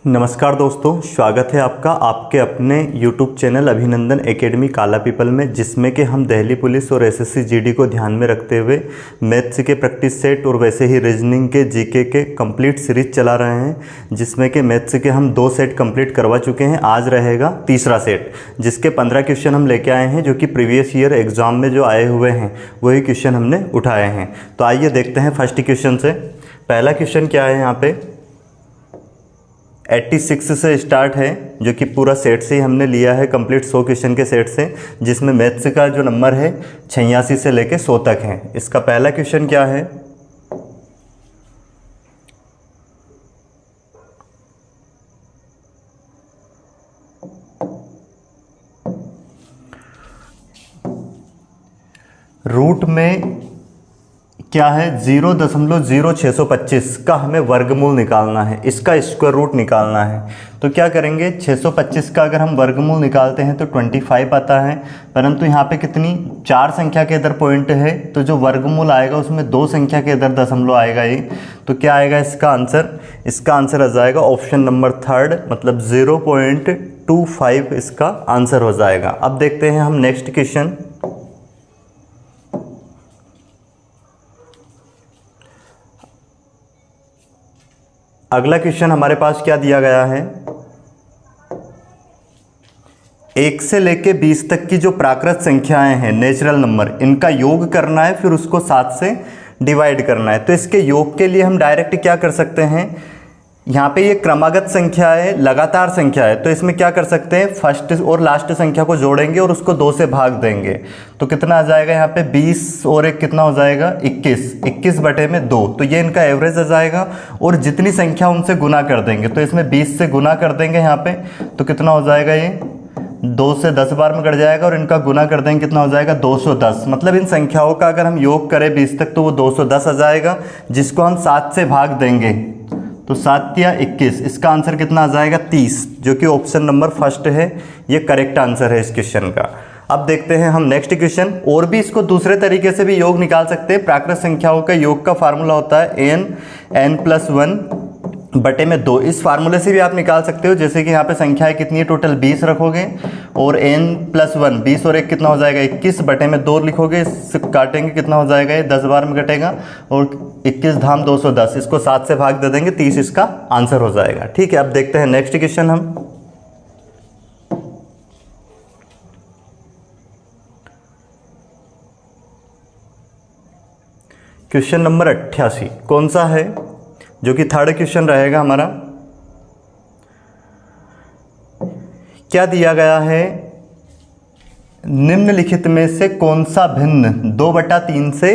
नमस्कार दोस्तों, स्वागत है आपका आपके अपने YouTube चैनल अभिनंदन एकेडमी काला पीपल में, जिसमें कि हम दिल्ली पुलिस और एसएससी जीडी को ध्यान में रखते हुए मैथ्स के प्रैक्टिस सेट और वैसे ही रीजनिंग के जीके के कंप्लीट सीरीज चला रहे हैं, जिसमें कि मैथ्स के हम 2 सेट कंप्लीट करवा चुके हैं। आज रहेगा तीसरा सेट, जिसके 15 क्वेश्चन हम लेके आए हैं, जो कि प्रीवियस ईयर एग्जाम में जो आए हुए हैं वही क्वेश्चन हमने उठाए हैं। तो आइए देखते हैं फर्स्ट क्वेश्चन से। पहला क्वेश्चन क्या है, यहाँ पे 86 से स्टार्ट है, जो कि पूरा सेट से ही हमने लिया है, कंप्लीट 100 क्वेश्चन के सेट से, जिसमें मैथ्स का जो नंबर है 86 से लेके 100 तक है। इसका पहला क्वेश्चन क्या है, रूट में क्या है 0.0625 का हमें वर्गमूल निकालना है, इसका स्क्वायर रूट निकालना है। तो क्या करेंगे, 625 का अगर हम वर्गमूल निकालते हैं तो 25 आता है, परंतु यहाँ पे कितनी 4 संख्या के इधर पॉइंट है, तो जो वर्गमूल आएगा उसमें 2 संख्या के इधर दशमलव आएगा ये। तो क्या आएगा इसका आंसर आ जाएगा ऑप्शन नंबर 3, मतलब 0.25 इसका आंसर हो जाएगा। अब देखते हैं हम नेक्स्ट क्वेश्चन। अगला क्वेश्चन हमारे पास क्या दिया गया है, 1 से लेके 20 तक की जो प्राकृत संख्याएं हैं, नेचुरल नंबर, इनका योग करना है, फिर उसको 7 से डिवाइड करना है। तो इसके योग के लिए हम डायरेक्ट क्या कर सकते हैं, यहाँ पे ये क्रमागत संख्या है, लगातार संख्या है, तो इसमें क्या कर सकते हैं, फर्स्ट और लास्ट संख्या को जोड़ेंगे और उसको 2 से भाग देंगे। तो कितना आ जाएगा यहाँ पे 20 और 1 कितना हो जाएगा 21 बटे में 2, तो ये इनका एवरेज आ जाएगा। और जितनी संख्या उनसे गुना कर देंगे, तो इसमें 20 से गुना कर देंगे यहाँ पे, तो कितना हो जाएगा, ये 2 से 10 बार में कट जाएगा, और इनका गुना कर देंगे कितना हो जाएगा 210। मतलब इन संख्याओं का अगर हम योग करें 20 तक तो वो 210 आ जाएगा, जिसको हम 7 से भाग देंगे तो 7 या 21, इसका आंसर कितना आ जाएगा 30, जो कि ऑप्शन नंबर फर्स्ट है, ये करेक्ट आंसर है इस क्वेश्चन का। अब देखते हैं हम नेक्स्ट क्वेश्चन। और भी इसको दूसरे तरीके से भी योग निकाल सकते हैं। प्राकृत संख्याओं का योग का फार्मूला होता है n+1 बटे में 2। इस फार्मूले से भी आप निकाल सकते हो, जैसे कि यहाँ पे संख्याएं कितनी है, टोटल 20 रखोगे और n+1 20 और 1 कितना हो जाएगा 21 बटे में 2 लिखोगे, इससे काटेंगे कितना हो जाएगा, ये 10 बार में कटेगा, और 21 धाम 210, इसको 7 से भाग दे देंगे, 30 इसका आंसर हो जाएगा। ठीक है, अब देखते हैं नेक्स्ट क्वेश्चन हम। क्वेश्चन नंबर 88 कौन सा है, जो कि थर्ड क्वेश्चन रहेगा हमारा। क्या दिया गया है, निम्नलिखित में से कौन सा भिन्न 2/3 से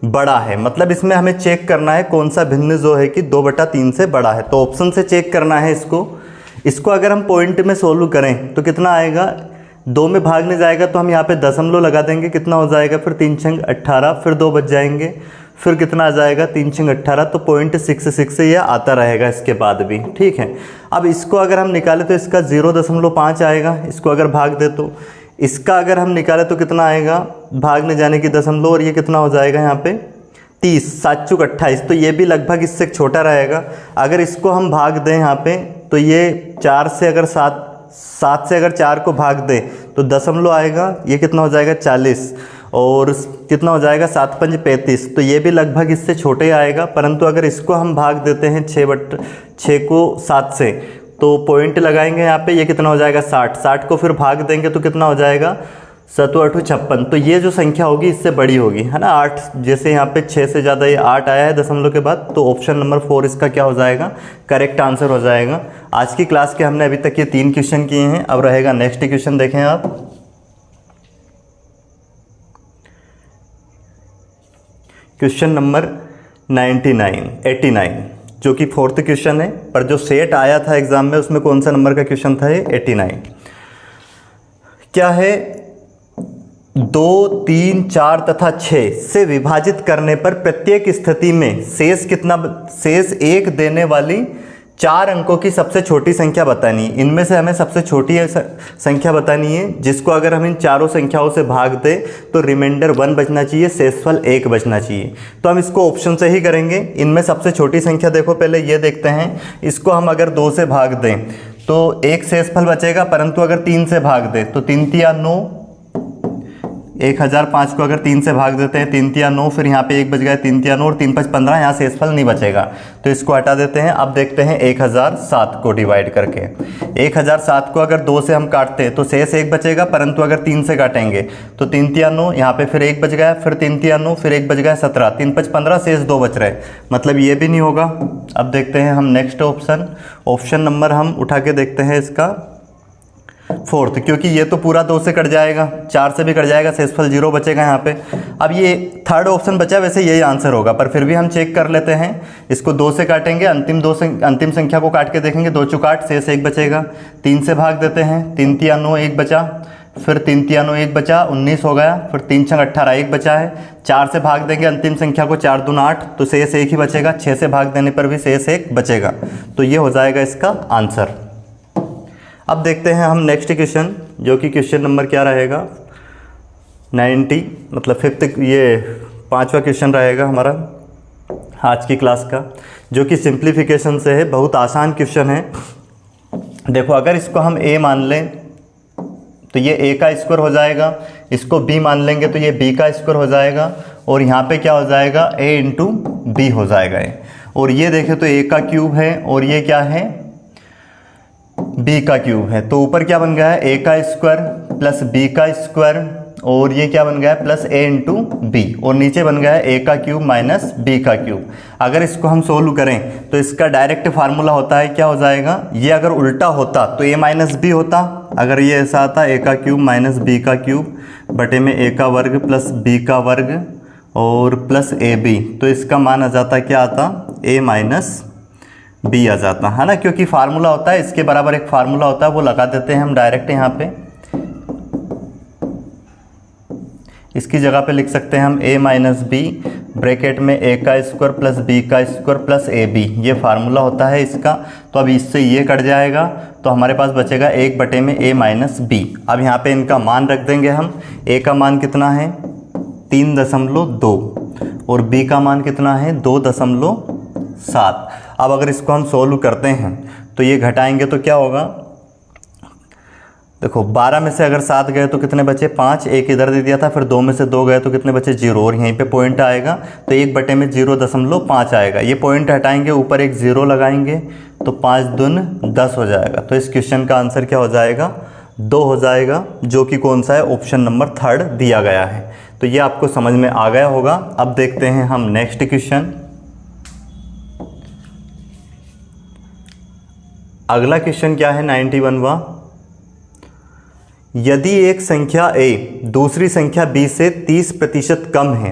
बड़ा है। मतलब इसमें हमें चेक करना है कौन सा भिन्न जो है कि 2/3 से बड़ा है। तो ऑप्शन से चेक करना है इसको अगर हम पॉइंट में सोल्व करें तो कितना आएगा, 2 में भागने जाएगा तो हम यहाँ पे दशमलव लगा देंगे, कितना हो जाएगा, फिर 3 छंग 18, फिर 2 बच जाएंगे, फिर कितना आ जाएगा 3 छंग 18, तो 0.66 से यह आता रहेगा इसके बाद भी। ठीक है, अब इसको अगर हम निकालें तो इसका 0.5 आएगा, इसको अगर भाग दे तो इसका अगर हम निकालें तो कितना आएगा, भागने जाने की दशमलव, और ये कितना हो जाएगा यहाँ पे 30, 7 चुक 28, तो ये भी लगभग इससे छोटा रहेगा। अगर इसको हम भाग दें यहाँ पे तो ये 4 से अगर 7 से अगर 4 को भाग दें तो दशमलव आएगा, ये कितना हो जाएगा 40, और कितना हो जाएगा 7 पंज 35, तो ये भी लगभग इससे छोटे आएगा। परंतु अगर इसको हम भाग देते हैं 6 को 7 से, तो पॉइंट लगाएंगे यहाँ पे, ये कितना हो जाएगा 60 को फिर भाग देंगे तो कितना हो जाएगा 7 8 56, तो ये जो संख्या होगी इससे बड़ी होगी, है ना 8। जैसे यहाँ पे 6 से ज़्यादा ये 8 आया है दशमलव के बाद, तो ऑप्शन नंबर 4 इसका क्या हो जाएगा, करेक्ट आंसर हो जाएगा। आज की क्लास के हमने अभी तक ये 3 क्वेश्चन किए हैं। अब रहेगा नेक्स्ट क्वेश्चन, देखें आप। क्वेश्चन नंबर 89 जो कि 4th क्वेश्चन है, पर जो सेट आया था एग्जाम में उसमें कौन सा नंबर का क्वेश्चन था, ये 89। क्या है, 2, 3, 4 तथा 6 से विभाजित करने पर प्रत्येक स्थिति में शेष 1 देने वाली 4 अंकों की सबसे छोटी संख्या बतानी है। इनमें से हमें सबसे छोटी संख्या बतानी है, जिसको अगर हम इन चारों संख्याओं से भाग दें तो रिमाइंडर 1 बचना चाहिए, शेषफल 1 बचना चाहिए। तो हम इसको ऑप्शन से ही करेंगे। इनमें सबसे छोटी संख्या देखो, पहले ये देखते हैं, इसको हम अगर 2 से भाग दें तो 1 शेषफल बचेगा, परंतु अगर 3 से भाग दें तो 3 तिया 9, 1005 को अगर 3 से भाग देते हैं 3 तिया 9, फिर यहाँ पे 1 बच गया 3 तिया 9 और 3 5 15, यहाँ शेषफल नहीं बचेगा तो इसको हटा देते हैं। अब देखते हैं 1007 को डिवाइड करके। 1007 को अगर 2 से हम काटते हैं तो शेष 1 बचेगा, परंतु अगर 3 से काटेंगे तो 3 तिया 9, यहाँ पे फिर 1 बच गया, फिर 3 तिया 9, फिर 1 बच गया 17, 3 5 15, शेष 2 बच रहे, मतलब ये भी नहीं होगा। अब देखते हैं हम नेक्स्ट ऑप्शन नंबर हम उठा के देखते हैं इसका 4th, क्योंकि ये तो पूरा 2 से कट जाएगा, 4 से भी कट जाएगा, शेषफल 0 बचेगा यहाँ पे। अब ये 3rd ऑप्शन बचा, वैसे यही आंसर होगा, पर फिर भी हम चेक कर लेते हैं। इसको 2 से काटेंगे, अंतिम संख्या को काट के देखेंगे, 2 चौक 8, शेष 1 बचेगा। 3 से भाग देते हैं, 3 तिया 9, 1 बचा, फिर 3 तिया 9, 1 बचा, 19 हो गया, फिर 3 छंग 18, 1 बचा है। 4 से भाग देंगे अंतिम संख्या को, 4 दूना 8, तो शेष 1 ही बचेगा। 6 से भाग देने पर भी शेष 1 बचेगा, तो ये हो जाएगा इसका आंसर। अब देखते हैं हम नेक्स्ट क्वेश्चन, जो कि क्वेश्चन नंबर क्या रहेगा 90, मतलब 5th, ये 5वां क्वेश्चन रहेगा हमारा आज की क्लास का, जो कि सिंप्लीफिकेशन से है। बहुत आसान क्वेश्चन है। देखो, अगर इसको हम a मान लें तो ये a का स्क्वायर हो जाएगा, इसको b मान लेंगे तो ये b का स्क्वायर हो जाएगा, और यहाँ पे क्या हो जाएगा a इंटू बी हो जाएगा ये। और ये देखें तो a का क्यूब है और ये क्या है b का क्यूब है, तो ऊपर क्या बन गया है a का स्क्वायर प्लस b का स्क्वायर, और ये क्या बन गया है प्लस a इंटू बी, और नीचे बन गया है a का क्यूब माइनस b का क्यूब। अगर इसको हम सोल्व करें तो इसका डायरेक्ट फार्मूला होता है, क्या हो जाएगा, ये अगर उल्टा होता तो a माइनस बी होता, अगर ये ऐसा आता a का क्यूब माइनस b का क्यूब बटे में a का वर्ग प्लस b का वर्ग और प्लस ab, तो इसका मान आ जाता क्या आता a माइनस बी आ जाता है ना, क्योंकि फार्मूला होता है, इसके बराबर एक फार्मूला होता है, वो लगा देते हैं हम डायरेक्ट यहाँ पे। इसकी जगह पे लिख सकते हैं हम a माइनस बी ब्रैकेट में a का स्क्वायर प्लस b का स्क्वायर प्लस ab, ये फार्मूला होता है इसका। तो अब इससे ये कट जाएगा तो हमारे पास बचेगा 1 बटे में a माइनस बी। अब यहाँ पे इनका मान रख देंगे हम, a का मान कितना है 3.2 और b का मान कितना है 2.7। अब अगर इसको हम सोल्व करते हैं तो ये घटाएंगे तो क्या होगा, देखो 12 में से अगर 7 गए तो कितने बचे 5, 1 इधर दे दिया था, फिर 2 में से 2 गए तो कितने बचे 0, और यहीं पे पॉइंट आएगा तो 1 बटे में 0.5 आएगा। ये पॉइंट हटाएंगे, ऊपर एक 0 लगाएंगे तो 5 दून 10 हो जाएगा। तो इस क्वेश्चन का आंसर क्या हो जाएगा 2 हो जाएगा, जो कि कौन सा है ऑप्शन नंबर 3rd दिया गया है। तो ये आपको समझ में आ गया होगा। अब देखते हैं हम नेक्स्ट क्वेश्चन। अगला क्वेश्चन क्या है 91वां, यदि एक संख्या a दूसरी संख्या b से 30% कम है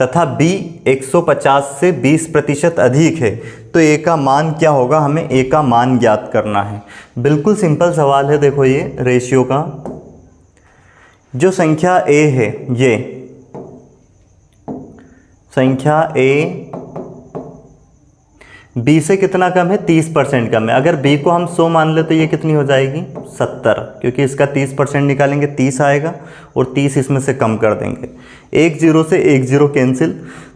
तथा b 150 से 20% अधिक है तो a का मान क्या होगा, हमें a का मान ज्ञात करना है। बिल्कुल सिंपल सवाल है। देखो ये रेशियो का, जो संख्या a है, ये संख्या a b से कितना कम है 30% कम है। अगर b को हम 100 मान ले तो ये कितनी हो जाएगी 70, क्योंकि इसका 30% निकालेंगे 30 आएगा और 30 इसमें से कम कर देंगे, 1 0 से 1 0 कैंसिल,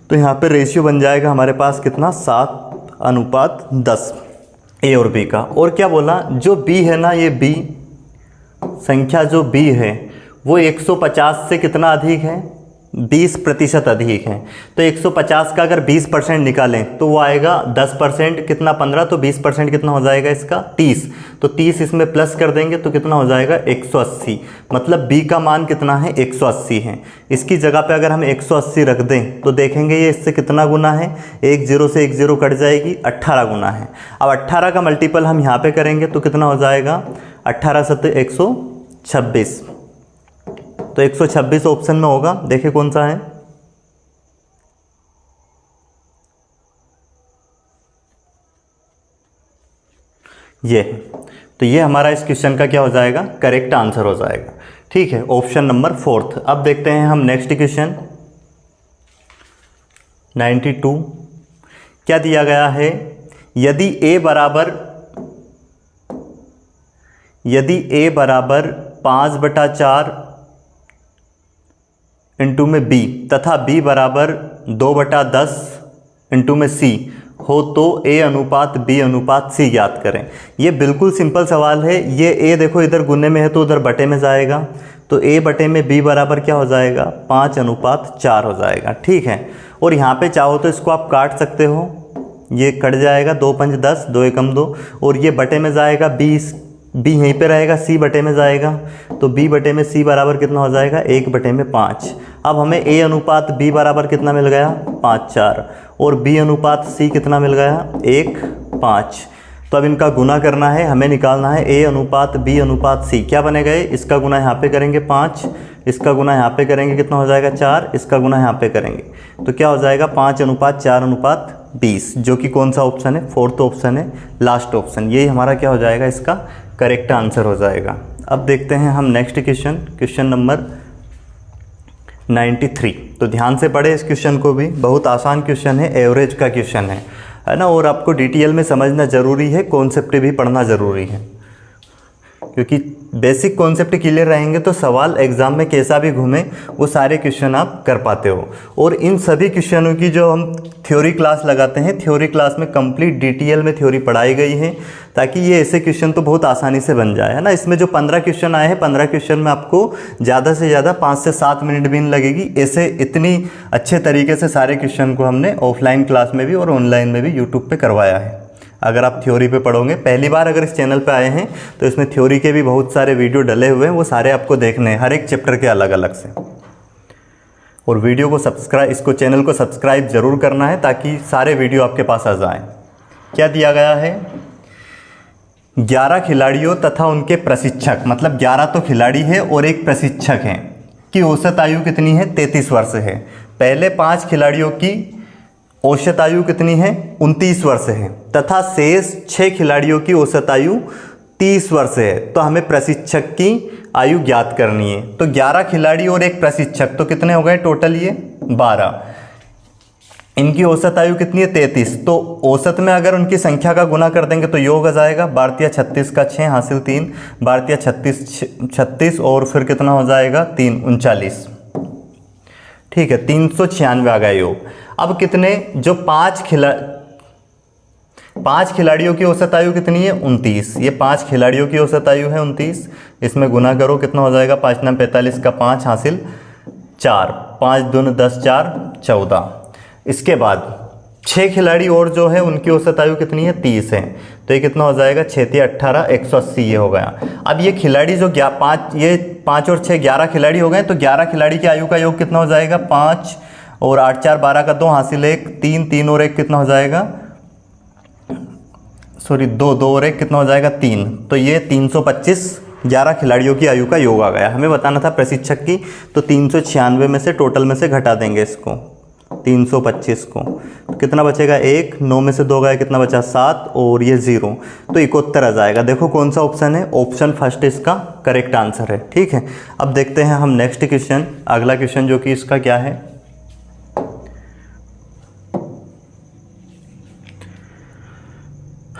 तो यहाँ पे रेशियो बन जाएगा हमारे पास कितना 7:10 a और b का। और क्या बोला, जो b है ना, ये b संख्या जो b है वो 150 से कितना अधिक है 20% अधिक है। तो 150 का अगर 20% निकालें तो वो आएगा 10%, कितना 15, तो 20% कितना हो जाएगा इसका 30, तो 30 इसमें प्लस कर देंगे तो कितना हो जाएगा 180। मतलब b का मान कितना है 180 है। इसकी जगह पे अगर हम 180 रख दें तो देखेंगे ये इससे कितना गुना है, 1 0 से 1 0 कट जाएगी, 18 गुना है। अब 18 का मल्टीपल हम यहाँ पे करेंगे तो कितना हो जाएगा 18 7 126, तो 126 ऑप्शन में होगा। देखिए कौन सा है, ये है। तो ये हमारा इस क्वेश्चन का क्या हो जाएगा, करेक्ट आंसर हो जाएगा। ठीक है, ऑप्शन नंबर 4th। अब देखते हैं हम नेक्स्ट क्वेश्चन 92। क्या दिया गया है, यदि a बराबर 5/4 इंटू में b तथा b बराबर 2/10 इंटू में c हो तो a अनुपात b अनुपात c ज्ञात करें। ये बिल्कुल सिंपल सवाल है। ये a देखो इधर गुने में है तो उधर बटे में जाएगा, तो a बटे में b बराबर क्या हो जाएगा, 5/4 हो जाएगा। ठीक है, और यहाँ पे चाहो तो इसको आप काट सकते हो, ये कट जाएगा, 2 5 10, 2 एकम 2, और ये बटे में जाएगा, b यहीं पे रहेगा, c बटे में जाएगा, तो b बटे में c बराबर कितना हो जाएगा, 1/5। अब हमें a अनुपात b बराबर कितना मिल गया, 5/4, और b अनुपात c कितना मिल गया, 1/5। तो अब इनका गुना करना है, हमें निकालना है a अनुपात b अनुपात c। क्या बनेगा, इसका गुना यहाँ पे करेंगे 5, इसका गुना यहाँ पे करेंगे, कितना हो जाएगा 4, इसका गुना यहाँ पे करेंगे, तो क्या हो जाएगा 5/4/20, जो कि कौन सा ऑप्शन है, 4th ऑप्शन है, लास्ट ऑप्शन। यही हमारा क्या हो जाएगा, इसका करेक्ट आंसर हो जाएगा। अब देखते हैं हम नेक्स्ट क्वेश्चन, क्वेश्चन नंबर 93। तो ध्यान से पढ़े इस क्वेश्चन को भी, बहुत आसान क्वेश्चन है, एवरेज का क्वेश्चन है ना, और आपको डिटेल में समझना ज़रूरी है, कॉन्सेप्ट भी पढ़ना ज़रूरी है, क्योंकि बेसिक कॉन्सेप्ट क्लियर रहेंगे तो सवाल एग्ज़ाम में कैसा भी घूमे वो सारे क्वेश्चन आप कर पाते हो। और इन सभी क्वेश्चनों की जो हम थ्योरी क्लास लगाते हैं, थ्योरी क्लास में कंप्लीट डिटेल में थ्योरी पढ़ाई गई है, ताकि ये ऐसे क्वेश्चन तो बहुत आसानी से बन जाए, है ना। इसमें जो 15 क्वेश्चन आए हैं, 15 क्वेश्चन में आपको ज़्यादा से ज़्यादा 5 से 7 मिनट भी नहीं लगेगी। ऐसे इतनी अच्छे तरीके से सारे क्वेश्चन को हमने ऑफलाइन क्लास में भी और ऑनलाइन में भी यूट्यूब पर करवाया है। अगर आप थ्योरी पे पढ़ोगे, पहली बार अगर इस चैनल पे आए हैं तो इसमें थ्योरी के भी बहुत सारे वीडियो डले हुए हैं, वो सारे आपको देखने हैं, हर एक चैप्टर के अलग अलग से। और वीडियो को सब्सक्राइब, इसको चैनल को सब्सक्राइब जरूर करना है, ताकि सारे वीडियो आपके पास आ जाएं। क्या दिया गया है, 11 खिलाड़ियों तथा उनके प्रशिक्षक, मतलब 11 तो खिलाड़ी है और एक प्रशिक्षक है, की औसत आयु कितनी है, 33 वर्ष है। पहले 5 खिलाड़ियों की औसत आयु कितनी है, 29 वर्ष है, तथा शेष 6 खिलाड़ियों की औसत आयु 30 वर्ष है। तो हमें प्रशिक्षक की आयु ज्ञात करनी है। तो 11 खिलाड़ी और एक प्रशिक्षक, तो कितने हो गए टोटल, ये 12। इनकी औसत आयु कितनी है, 33। तो औसत में अगर उनकी संख्या का गुना कर देंगे तो योग आ जाएगा, 12 × 36 का 6 हासिल 3, 12 × 36 और फिर कितना हो जाएगा, 3 39। ठीक है, 396 आ गया योग। अब कितने, जो 5 खिलाड़ियों की औसत आयु कितनी है, 29। ये 5 खिलाड़ियों की औसत आयु है 29, इसमें गुना करो, कितना हो जाएगा, 5 9 45 का 5 हासिल 4, 5 2 10 4 14। इसके बाद 6 खिलाड़ी और जो है उनकी औसत आयु कितनी है, 30 है, तो ये कितना हो जाएगा, 6 × 18 180 ये हो गया। अब ये खिलाड़ी जो 5 और 6 11 खिलाड़ी हो गए, तो 11 खिलाड़ी की आयु का योग कितना हो जाएगा, 5 और 8 4 12 का 2 हासिल 1, 3 3 और 1 कितना हो जाएगा, सॉरी 2 2 और 1 कितना हो जाएगा, 3। तो ये 325 11 खिलाड़ियों की आयु का योग आ गया। हमें बताना था प्रशिक्षक की, तो 396 में से टोटल में से घटा देंगे इसको, 325 को, तो कितना बचेगा, 1 9 में से 2 गया, कितना बचा, 7 और ये 0, तो 71 आ जाएगा। देखो कौन सा ऑप्शन है, ऑप्शन फर्स्ट इसका करेक्ट आंसर है। ठीक है, अब देखते हैं हम नेक्स्ट क्वेश्चन, अगला क्वेश्चन जो कि इसका क्या है,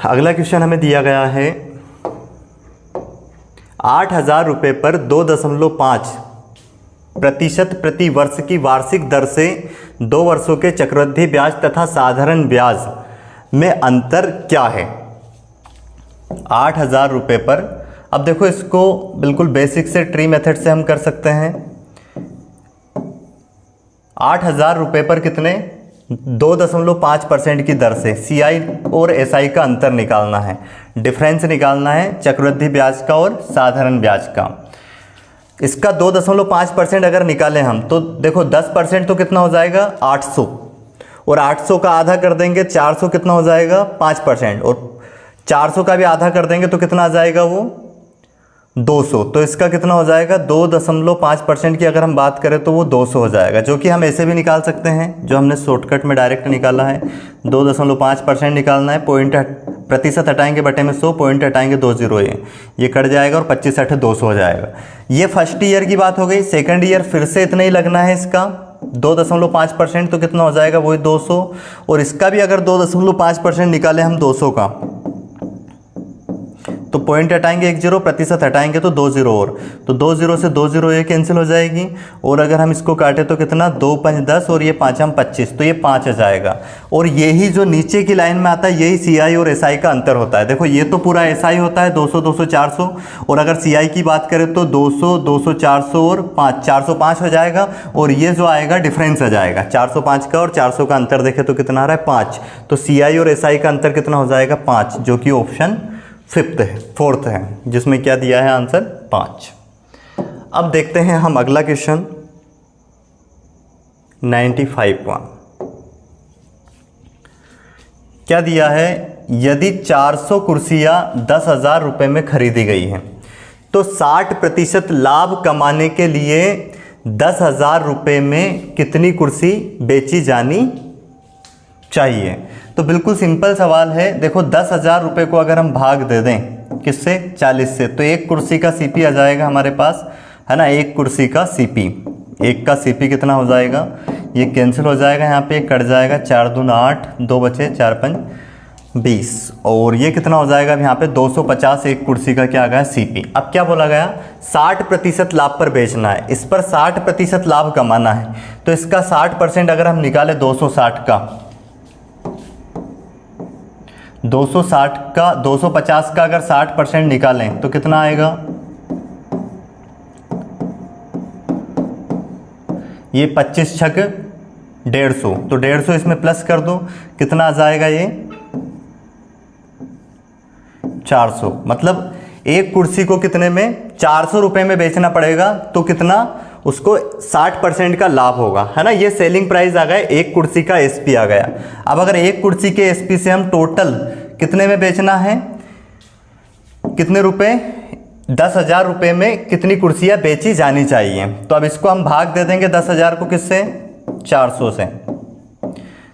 अगला क्वेश्चन हमें दिया गया है 8,000 रुपये पर 2.5% प्रति वर्ष की वार्षिक दर से 2 वर्षों के चक्रवृद्धि ब्याज तथा साधारण ब्याज में अंतर क्या है। 8,000 रुपये पर, अब देखो इसको बिल्कुल बेसिक से ट्री मेथड से हम कर सकते हैं। 8,000 रुपये पर कितने, 2.5% की दर से CI और SI का अंतर निकालना है, डिफरेंस निकालना है चक्रवृद्धि ब्याज का और साधारण ब्याज का। इसका 2.5% अगर निकालें हम, तो देखो 10% तो कितना हो जाएगा, 800, और 800 का आधा कर देंगे 400, कितना हो जाएगा, 5%, और 400 का भी आधा कर देंगे तो कितना आ जाएगा, वो 200। तो इसका कितना हो जाएगा, 2.5% की अगर हम बात करें तो वो 200 हो जाएगा, जो कि हम ऐसे भी निकाल सकते हैं, जो हमने शॉर्टकट में डायरेक्ट निकाला है। 2.5% निकालना है, पॉइंट प्रतिशत हटाएंगे बटे में 100, पॉइंट हटाएंगे 2 0, ये कट जाएगा और 25 8 200 हो जाएगा। ये फर्स्ट ईयर की बात हो गई। सेकंड ईयर फिर से इतना ही लगना है इसका, 2.5% तो कितना हो जाएगा, वही 200। और इसका भी अगर 2.5% निकाले हम 200 का, तो पॉइंट हटाएंगे 1 0, प्रतिशत हटाएंगे तो 2 0 और, तो 2 0 से 2 0 ये कैंसिल हो जाएगी। और अगर हम इसको काटे तो कितना, 2 5 10 और ये 5 हम 25, तो ये 5 आ जाएगा। और यही जो नीचे की लाइन में आता है यही CI और SI का अंतर होता है। देखो ये तो पूरा SI होता है 200 200 400, और अगर CI की बात करें तो 200 200 400 और 5 405 हो जाएगा। और ये जो आएगा डिफरेंस आ जाएगा 405 का, और 400 का अंतर देखें तो कितना आ रहा है, 5। तो CI और SI का अंतर कितना हो जाएगा, 5, जो कि ऑप्शन फोर्थ है, जिसमें क्या दिया है आंसर, 5। अब देखते हैं हम अगला क्वेश्चन 95 क्या दिया है। यदि 400 कुर्सियां 10,000 रुपये में खरीदी गई हैं तो 60% लाभ कमाने के लिए 10,000 रुपये में कितनी कुर्सी बेची जानी चाहिए। तो बिल्कुल सिंपल सवाल है। देखो 10,000 रुपये को अगर हम भाग दे दें किससे, 40 से, तो एक कुर्सी का CP आ जाएगा हमारे पास, है ना, एक कुर्सी का CP, एक का CP कितना हो जाएगा, ये कैंसिल हो जाएगा, यहाँ पे कट जाएगा, 4 दून 8, 2 बचे, 4 5 20, और ये कितना हो जाएगा यहाँ पे 250 एक कुर्सी का क्या आ गया, CP। अब क्या बोला गया, 60% लाभ पर बेचना है, इस पर 60% लाभ कमाना है। तो इसका 60% अगर हम निकालें 260 का, 260 का 250 का अगर 60% निकालें तो कितना आएगा, ये 25 छक 150, तो 150 इसमें प्लस कर दो, कितना आ जाएगा ये 400। मतलब एक कुर्सी को कितने में, 400 रुपये में बेचना पड़ेगा, तो कितना उसको 60% का लाभ होगा, है ना। ये सेलिंग प्राइस आ गया, एक कुर्सी का SP आ गया। अब अगर एक कुर्सी के SP से हम टोटल कितने में बेचना है, कितने रुपए, 10,000 रुपये में कितनी कुर्सियां बेची जानी चाहिए। तो अब इसको हम भाग दे देंगे 10,000 को किससे, 400 से,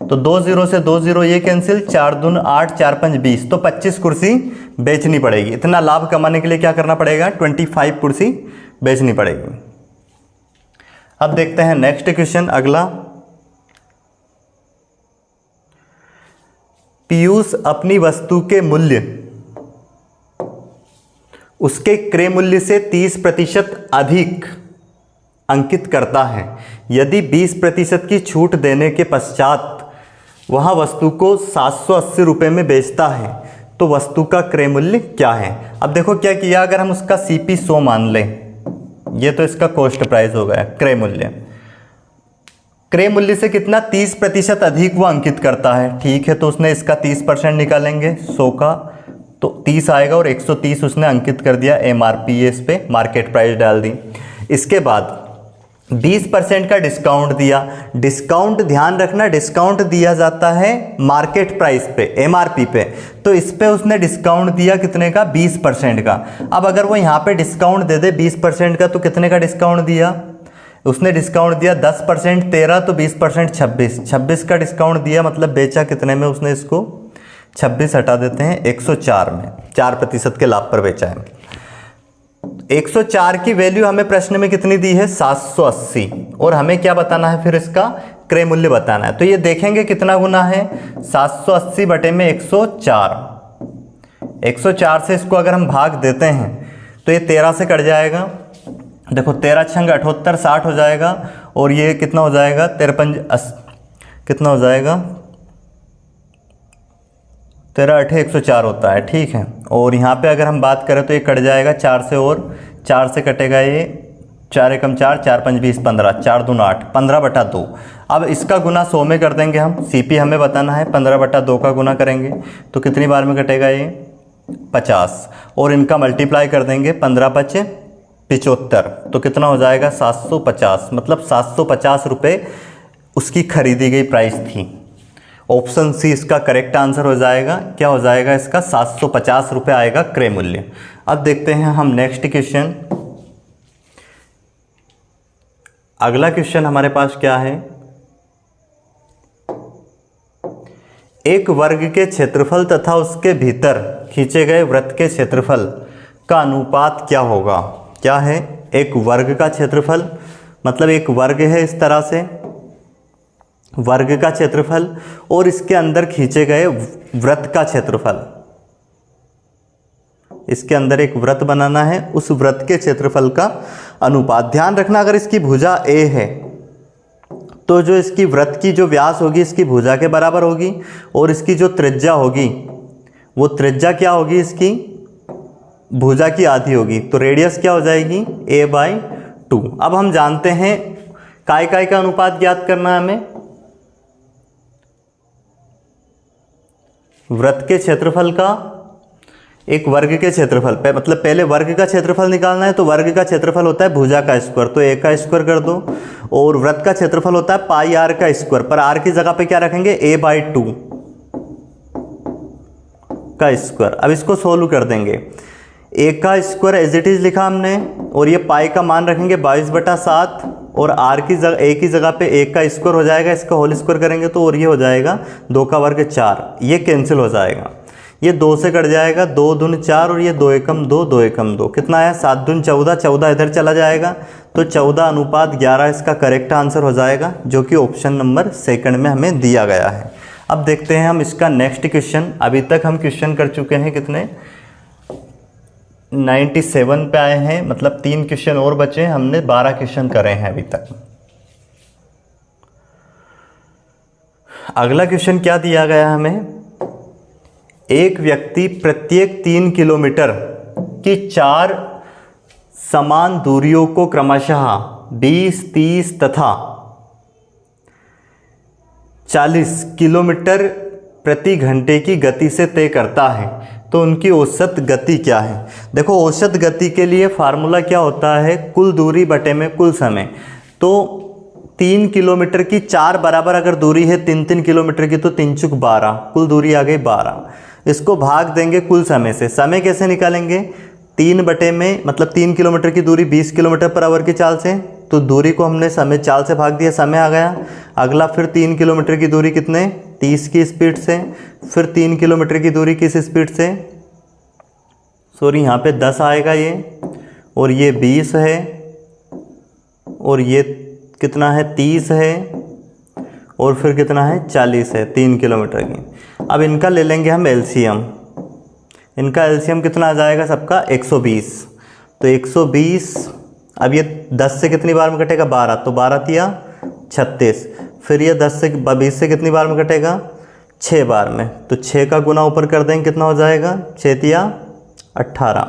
तो 2 0 से 2 0 ये कैंसिल, 4 दून 8, 4 5 20, तो 25 कुर्सी बेचनी पड़ेगी। इतना लाभ कमाने के लिए क्या करना पड़ेगा, 25 कुर्सी बेचनी पड़ेगी। अब देखते हैं नेक्स्ट क्वेश्चन अगला। पीयूष अपनी वस्तु के मूल्य उसके क्रय मूल्य से 30% अधिक अंकित करता है। यदि 20% की छूट देने के पश्चात वह वस्तु को 780 रुपये में बेचता है तो वस्तु का क्रय मूल्य क्या है। अब देखो क्या किया, अगर हम उसका CP 100 मान लें, ये तो इसका कॉस्ट प्राइस हो गया, क्रय मूल्य, क्रय मूल्य से कितना 30% अधिक वो अंकित करता है, ठीक है। तो उसने इसका 30% निकालेंगे 100 का, तो 30 आएगा, और 130 उसने अंकित कर दिया MRP, इस पे मार्केट प्राइस डाल दी। इसके बाद 20% का डिस्काउंट दिया। डिस्काउंट ध्यान रखना, डिस्काउंट दिया जाता है मार्केट प्राइस पे, MRP पे, तो इस पे उसने डिस्काउंट दिया कितने का, 20% का। अब अगर वो यहाँ पे डिस्काउंट दे दे 20% का, तो कितने का डिस्काउंट दिया उसने, डिस्काउंट दिया 10% 13, तो 20% 26 का डिस्काउंट दिया, मतलब बेचा कितने में उसने इसको, 26 हटा देते हैं 104 में, 4% के लाभ पर बेचा है। 104 की वैल्यू हमें प्रश्न में कितनी दी है, 780, और हमें क्या बताना है, फिर इसका क्रय मूल्य बताना है। तो ये देखेंगे कितना गुना है, 780 बटे में 104, 104 से इसको अगर हम भाग देते हैं तो ये 13 से कट जाएगा। देखो 13 छंग 78 60 हो जाएगा, और ये कितना हो जाएगा, 53 कितना हो जाएगा, 13 8 104 होता है, ठीक है। और यहाँ पे अगर हम बात करें तो ये कट जाएगा 4 से, और 4 से कटेगा ये, 4 एकम 4, 4 5 20 15, 4 दून 8, 15/2। अब इसका गुना 100 में कर देंगे हम, CP हमें बताना है, 15/2 का गुना करेंगे तो कितनी बार में कटेगा ये, 50, और इनका मल्टीप्लाई कर देंगे 15 5 75, तो कितना हो जाएगा 750, मतलब 750 रुपये उसकी खरीदी गई प्राइस थी। ऑप्शन C इसका करेक्ट आंसर हो जाएगा। क्या हो जाएगा इसका, 750 रुपये आएगा क्रय मूल्य। अब देखते हैं हम नेक्स्ट क्वेश्चन। अगला क्वेश्चन हमारे पास क्या है, एक वर्ग के क्षेत्रफल तथा उसके भीतर खींचे गए वृत्त के क्षेत्रफल का अनुपात क्या होगा। क्या है, एक वर्ग का क्षेत्रफल, मतलब एक वर्ग है इस तरह से, वर्ग का क्षेत्रफल और इसके अंदर खींचे गए वृत्त का क्षेत्रफल। इसके अंदर एक वृत्त बनाना है, उस वृत्त के क्षेत्रफल का अनुपात। ध्यान रखना, अगर इसकी भुजा ए है तो जो इसकी वृत्त की जो व्यास होगी इसकी भुजा के बराबर होगी, और इसकी जो त्रिज्या होगी वो त्रिज्या क्या होगी, इसकी भुजा की आधी होगी। तो रेडियस क्या हो जाएगी, a/2। अब हम जानते हैं काय काय का अनुपात ज्ञात करना है हमें। वृत्त के क्षेत्रफल का एक वर्ग के क्षेत्रफल पे, मतलब पहले वर्ग का क्षेत्रफल निकालना है, तो वर्ग का क्षेत्रफल होता है भुजा का स्क्वायर, तो a का स्क्वायर कर दो, और वृत्त का क्षेत्रफल होता है पाई r का स्क्वायर, पर r की जगह पे क्या रखेंगे, a/2 का स्क्वायर। अब इसको सोल्व कर देंगे, a का स्क्वायर एज इट इज लिखा हमने, और ये पाई का मान रखेंगे 22/7, और r की जगह a की जगह पे 1 का स्क्वायर हो जाएगा, इसका होल स्क्वायर करेंगे तो और ये हो जाएगा 2 का वर्ग 4, ये कैंसिल हो जाएगा, ये 2 से कट जाएगा, 2 दूनी 4 और ये 2 एकम 2, 2 एकम 2, कितना है 7 दूनी 14, 14 इधर चला जाएगा, तो 14:11 इसका करेक्ट आंसर हो जाएगा, जो कि ऑप्शन नंबर सेकंड में हमें दिया गया है। अब देखते हैं हम इसका नेक्स्ट क्वेश्चन। अभी तक हम क्वेश्चन कर चुके हैं कितने, 97 पे आए हैं, मतलब 3 क्वेश्चन और बचे हैं, हमने 12 क्वेश्चन करे हैं अभी तक। अगला क्वेश्चन क्या दिया गया हमें, एक व्यक्ति प्रत्येक 3 किलोमीटर की 4 समान दूरियों को क्रमशः 20, 30 तथा 40 किलोमीटर प्रति घंटे की गति से तय करता है, तो उनकी औसत गति क्या है। देखो, औसत गति के लिए फार्मूला क्या होता है, कुल दूरी बटे में कुल समय। तो 3 किलोमीटर की 4 बराबर अगर दूरी है 3 किलोमीटर की, तो 3 चुक 12, कुल दूरी आ गई 12। इसको भाग देंगे कुल समय से। समय कैसे निकालेंगे, 3 बटे में, मतलब 3 किलोमीटर की दूरी 20 किलोमीटर पर आवर की चाल से, तो दूरी को हमने समय चाल से भाग दिया, समय आ गया। अगला फिर 3 किलोमीटर की दूरी कितने, 30 की स्पीड से, फिर 3 किलोमीटर की दूरी किस स्पीड से, सॉरी यहाँ पे 10 आएगा ये, और ये 20 है, और ये कितना है 30 है, और फिर कितना है 40 है, 3 किलोमीटर की। अब इनका ले लेंगे हम एलसीएम। इनका एलसीएम कितना आ जाएगा सबका, 120। तो 120, अब ये 10 से कितनी बार में कटेगा, 12, तो 12 तिया 36। फिर ये 10 से 20 से कितनी बार में कटेगा, 6 बार में, तो 6 का गुना ऊपर कर देंगे, कितना हो जाएगा, 6 तिया 18।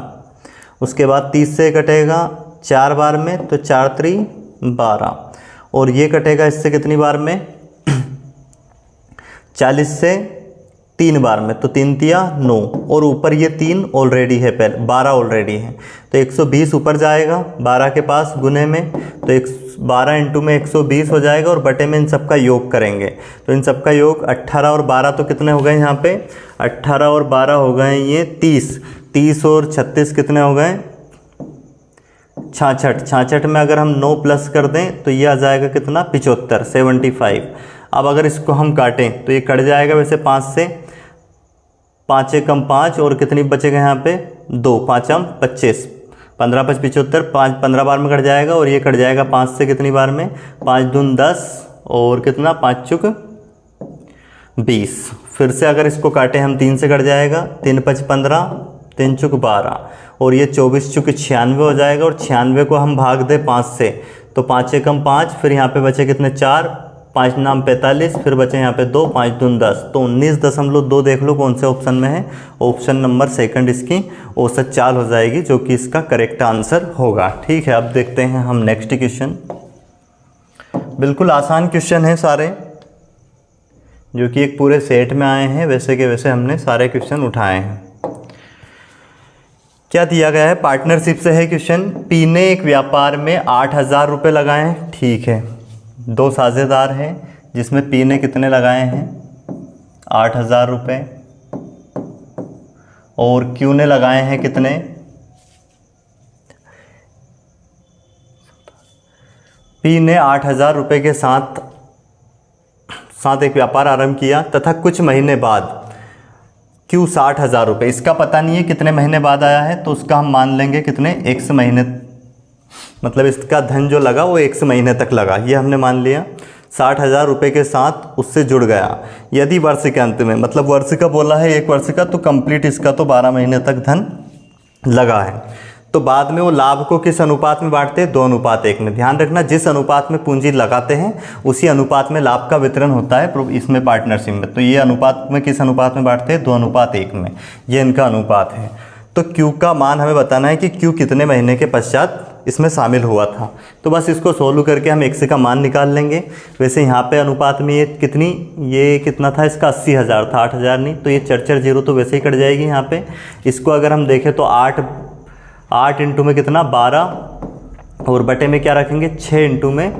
उसके बाद 30 से कटेगा 4 बार में, तो 4 3 12, और ये कटेगा इससे कितनी बार में, 40 से 3 बार में, तो 3 तिया 9, और ऊपर ये 3 ऑलरेडी है, पहले 12 ऑलरेडी है, तो 120 ऊपर जाएगा 12 के पास गुने में, तो 12 इंटू में 120 हो जाएगा, और बटे में इन सबका योग करेंगे, तो इन सबका योग 18 और 12 तो कितने हो गए यहाँ पे, 18 और 12 हो गए ये 30, 30 और 36 कितने हो गए 66, 66 में अगर हम 9 प्लस कर दें तो ये आ जाएगा कितना, 75, 75। अब अगर इसको हम काटें तो ये कट जाएगा वैसे 5 से, 5 एकम 5, और कितनी बचेगा यहाँ पे 2, 5 हम 25, 15 5 75, 5 15 बार में कट जाएगा, और ये कट जाएगा 5 से कितनी बार में, 5 दून 10, और कितना 5 चुक 20। फिर से अगर इसको काटें हम 3 से कट जाएगा, 3 5 15, 3 चुक 12, और ये 24 चुक 96 हो जाएगा, और 96 को हम भाग दें 5 से, तो 5 एकम 5, फिर यहाँ पे बचे कितने 4, 5 नाम 45, फिर बचे यहाँ पे 2, 5 दून 10, तो 19.2 देख लो कौन से ऑप्शन में है, ऑप्शन नंबर सेकंड इसकी औसत चाल हो जाएगी, जो कि इसका करेक्ट आंसर होगा। ठीक है, अब देखते हैं हम नेक्स्ट क्वेश्चन। बिल्कुल आसान क्वेश्चन है सारे, जो कि एक पूरे सेट में आए हैं, वैसे के वैसे हमने सारे क्वेश्चन उठाए हैं। क्या दिया गया है, पार्टनरशिप से है क्वेश्चन। पी ने एक व्यापार में 8000 रुपये लगाए हैं, ठीक है, 2 साझेदार हैं, जिसमें पी ने कितने लगाए हैं 8000 रुपये, और क्यू ने लगाए हैं कितने, पी ने 8000 रुपये के साथ एक व्यापार आरंभ किया, तथा कुछ महीने बाद क्यू 60,000 रुपये, इसका पता नहीं है कितने महीने बाद आया है, तो उसका हम मान लेंगे कितने, एक महीने, मतलब इसका धन जो लगा वो 1 महीने तक लगा, ये हमने मान लिया। 60,000 रुपये के साथ उससे जुड़ गया। यदि वर्ष के अंत में, मतलब वर्ष का बोला है 1 वर्ष का, तो कंप्लीट इसका तो 12 महीने तक धन लगा है, तो बाद में वो लाभ को किस अनुपात में बांटते हैं? 2:1 में। ध्यान रखना, जिस अनुपात में पूंजी लगाते हैं उसी अनुपात में लाभ का वितरण होता है इसमें पार्टनरशिप में। तो ये अनुपात में किस अनुपात में बांटते हैं? 2:1 में। ये इनका अनुपात है। तो Q का मान हमें बताना है कि Q कितने महीने के पश्चात इसमें शामिल हुआ था। तो बस इसको सोल्व करके हम X का मान निकाल लेंगे। वैसे यहाँ पे अनुपात में ये कितना था? इसका 80,000 था, 8,000 नहीं। तो ये 4 जीरो तो वैसे ही कट जाएगी यहाँ पे। इसको अगर हम देखें तो 8 इंटू में कितना? 12, और बटे में क्या रखेंगे? 6 इंटू में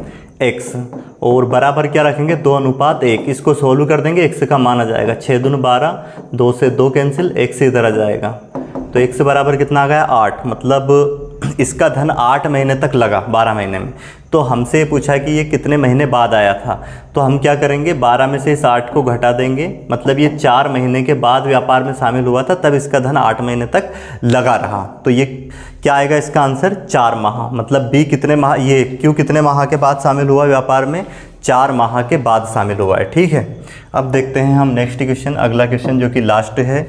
x, और बराबर क्या रखेंगे? 2:1। इसको सोल्व कर देंगे, x का मान आ जाएगा 6 दूनी 12, 2 से 2 कैंसिल, x इधर आ जाएगा। तो x बराबर कितना आ गया? 8। मतलब इसका धन 8 महीने तक लगा, 12 महीने में। तो हमसे पूछा कि ये कितने महीने बाद आया था, तो हम क्या करेंगे? 12 में से इस 8 को घटा देंगे। मतलब ये 4 महीने के बाद व्यापार में शामिल हुआ था, तब इसका धन 8 महीने तक लगा रहा। तो ये क्या आएगा इसका आंसर? 4 माह। मतलब B कितने माह, ये Q कितने माह के बाद शामिल हुआ व्यापार में? 4 माह के बाद शामिल हुआ है। ठीक है, अब देखते हैं हम नेक्स्ट क्वेश्चन, अगला क्वेश्चन जो कि लास्ट है।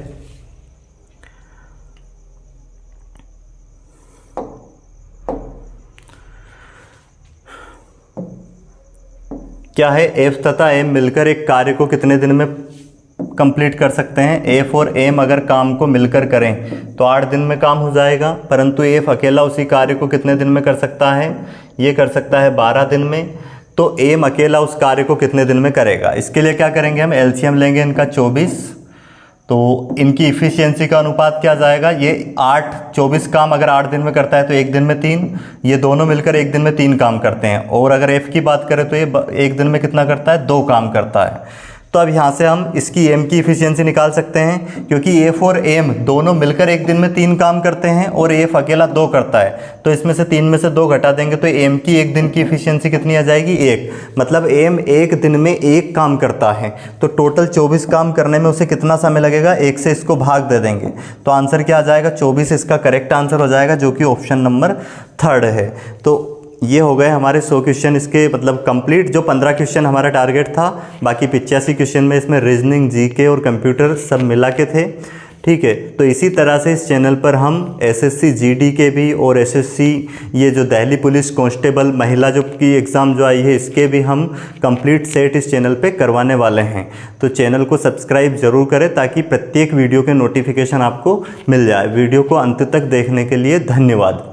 क्या है? F तथा M मिलकर एक कार्य को कितने दिन में कंप्लीट कर सकते हैं? F और M अगर काम को मिलकर करें तो 8 दिन में काम हो जाएगा, परंतु F अकेला उसी कार्य को कितने दिन में कर सकता है? ये कर सकता है 12 दिन में। तो M अकेला उस कार्य को कितने दिन में करेगा? इसके लिए क्या करेंगे? हम LCM लेंगे इनका 24। तो इनकी इफ़िशियंसी का अनुपात क्या जाएगा? ये 24 काम अगर 8 दिन में करता है तो 1 दिन में 3, ये दोनों मिलकर 1 दिन में 3 काम करते हैं। और अगर F की बात करें तो ये 1 दिन में कितना करता है? 2 काम करता है। तो अब यहाँ से हम इसकी M की इफ़िशियंसी निकाल सकते हैं, क्योंकि F और M दोनों मिलकर 1 दिन में 3 काम करते हैं और F अकेला 2 करता है। तो इसमें से 3 में से 2 घटा देंगे तो M की 1 दिन की इफ़िशियंसी कितनी आ जाएगी? 1। मतलब M 1 दिन में 1 काम करता है, तो टोटल 24 काम करने में उसे कितना समय लगेगा? 1 से इसको भाग दे देंगे तो आंसर क्या आ जाएगा? 24 इसका करेक्ट आंसर हो जाएगा, जो कि ऑप्शन नंबर 3 है। तो ये हो गए हमारे 100 क्वेश्चन इसके मतलब कंप्लीट। जो 15 क्वेश्चन हमारा टारगेट था, बाकी 85 क्वेश्चन में इसमें रीजनिंग, जीके और कंप्यूटर सब मिला के थे। ठीक है, तो इसी तरह से इस चैनल पर हम एसएससी जीडी के भी और एसएससी ये जो दिल्ली पुलिस कांस्टेबल महिला जो की एग्ज़ाम जो आई है इसके भी हम कंप्लीट सेट इस चैनल पे करवाने वाले हैं। तो चैनल को सब्सक्राइब ज़रूर करें ताकि प्रत्येक वीडियो के नोटिफिकेशन आपको मिल जाए। वीडियो को अंत तक देखने के लिए धन्यवाद।